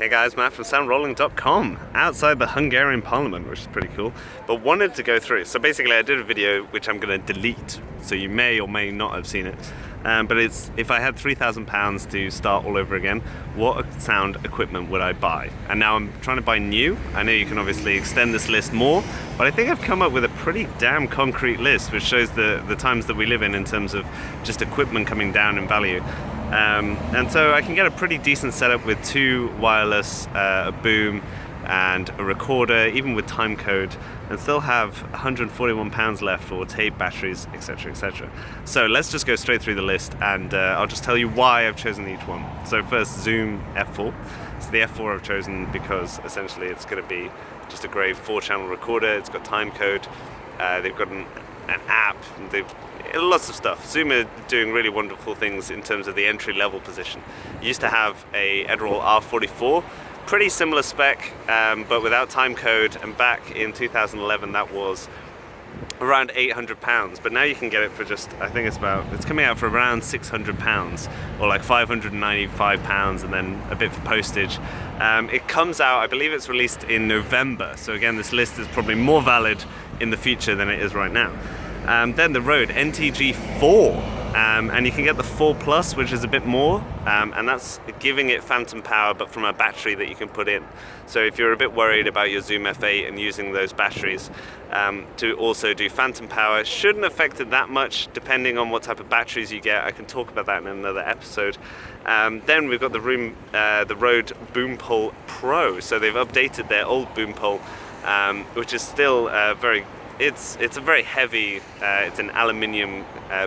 Hey guys, Matt from Soundrolling.com, outside the Hungarian Parliament, which is pretty cool, but wanted to go through. So basically I did a video which I'm going to delete, so you may or may not have seen it, but it's if I had £3,000 to start all over again, what sound equipment would I buy? And now I'm trying to buy new. I know you can obviously extend this list more, but I think I've come up with a pretty damn concrete list which shows the times that we live in terms of just equipment coming down in value. And so I can get a pretty decent setup with two wireless, a boom and a recorder, even with time code, and still have £141 left for tape, batteries, etc, etc. So let's just go straight through the list, and I'll just tell you why I've chosen each one. So first, Zoom F4. So the F4 I've chosen because essentially it's going to be just a great 4-channel recorder. It's got time code, they've got an app, they've lots of stuff. Zoom are doing really wonderful things in terms of the entry-level position. You used to have a Edirol R44, pretty similar spec, but without time code, and back in 2011 that was around £800, but now you can get it for just, I think it's coming out for around £600, or like £595, and then a bit for postage. It comes out, I believe it's released in November, so again this list is probably more valid in the future than it is right now. Then the Rode NTG4, and you can get the 4 Plus, which is a bit more, and that's giving it phantom power but from a battery that you can put in. So if you're a bit worried about your Zoom F8 and using those batteries to also do phantom power, shouldn't affect it that much depending on what type of batteries you get. I can talk about that in another episode. Then we've got the Rode Boom Pole Pro. So they've updated their old Boom Pole, which is still very It's a very heavy, it's an aluminium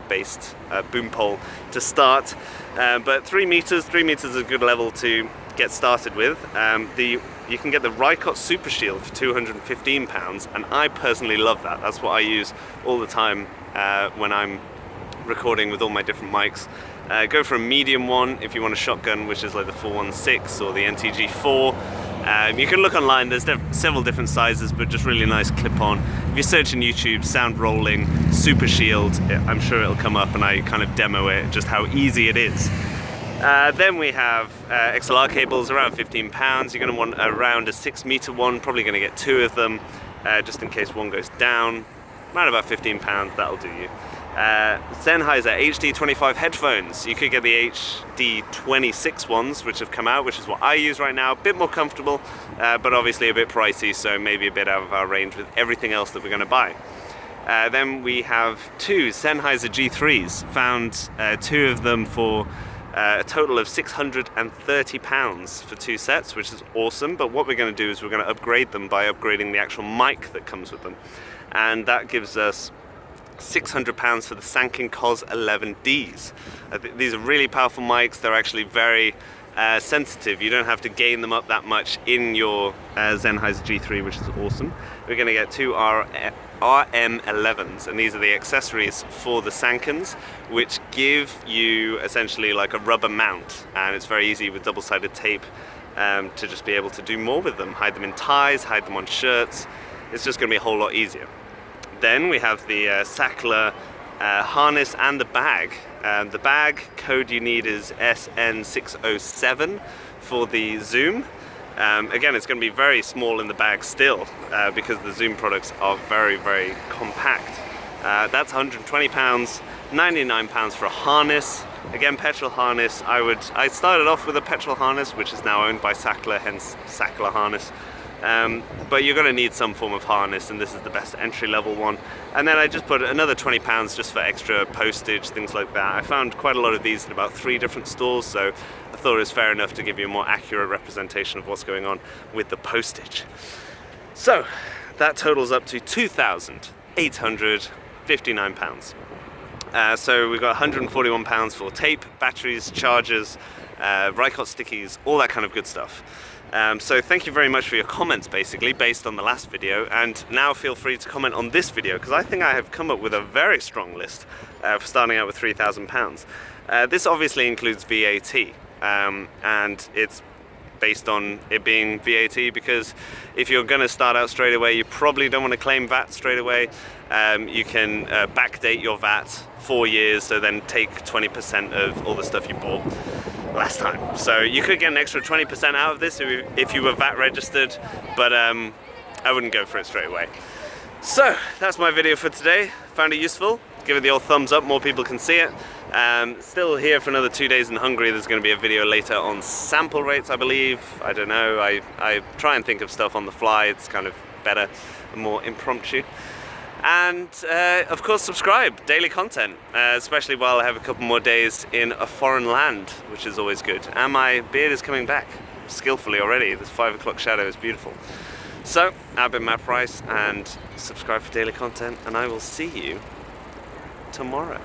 based boom pole to start, but 3 meters is a good level to get started with. You can get the Rycote Supershield for £215, and I personally love that. That's what I use all the time when I'm recording with all my different mics. Go for a medium one if you want a shotgun, which is like the 416 or the NTG4. You can look online, there's several different sizes, but just really nice clip-on. If you search in YouTube, Soundrolling Supershield, I'm sure it'll come up, and I kind of demo it, just how easy it is. Then we have XLR cables, around £15. You're going to want around a 6-meter one, probably going to get 2 of them, just in case one goes down. Around about £15, that'll do you. Sennheiser HD25 headphones. You could get the HD26 ones, which have come out, which is what I use right now. A bit more comfortable, but obviously a bit pricey, so maybe a bit out of our range with everything else that we're going to buy. Then we have 2 Sennheiser G3s. Found 2 of them for a total of £630 for 2 sets, which is awesome. But what we're going to do is we're going to upgrade them by upgrading the actual mic that comes with them, and that gives us £600 for the Sanken Cos-11 Ds. These are really powerful mics. They're actually very sensitive. You don't have to gain them up that much in your Sennheiser G3, which is awesome. We're going to get 2 RM11s, and these are the accessories for the Sankens, which give you essentially like a rubber mount, and it's very easy with double-sided tape to just be able to do more with them. Hide them in ties, hide them on shirts. It's just going to be a whole lot easier. Then we have the Sachtler harness and the bag. The bag code you need is SN607 for the Zoom. Again, it's going to be very small in the bag still because the Zoom products are very, very compact. That's £120, £99 for a harness. Again, petrol harness. I started off with a petrol harness, which is now owned by Sachtler, hence Sachtler harness. But you're going to need some form of harness, and this is the best entry-level one. And then I just put another £20 just for extra postage, things like that. I found quite a lot of these in about 3 different stores, so I thought it was fair enough to give you a more accurate representation of what's going on with the postage. So that totals up to £2,859. So we've got £141 for tape, batteries, chargers, Rycote stickies, all that kind of good stuff. So thank you very much for your comments, basically, based on the last video, and now feel free to comment on this video, because I think I have come up with a very strong list for starting out with £3,000. This obviously includes VAT, and it's based on it being VAT, because if you're going to start out straight away, you probably don't want to claim VAT straight away. You can backdate your VAT 4 years, so then take 20% of all the stuff you bought. last time. So you could get an extra 20% out of this if you were VAT registered, but I wouldn't go for it straight away. So that's my video for today. Found it useful? Give it the old thumbs up, more people can see it. Still here for another 2 days in Hungary. There's going to be a video later on sample rates, I believe. I don't know, I try and think of stuff on the fly. It's kind of better and more impromptu. And of course subscribe, daily content, especially while I have a couple more days in a foreign land, which is always good. And my beard is coming back skillfully already. This 5 o'clock shadow is beautiful. So, I've been Matt Price, and subscribe for daily content, and I will see you tomorrow.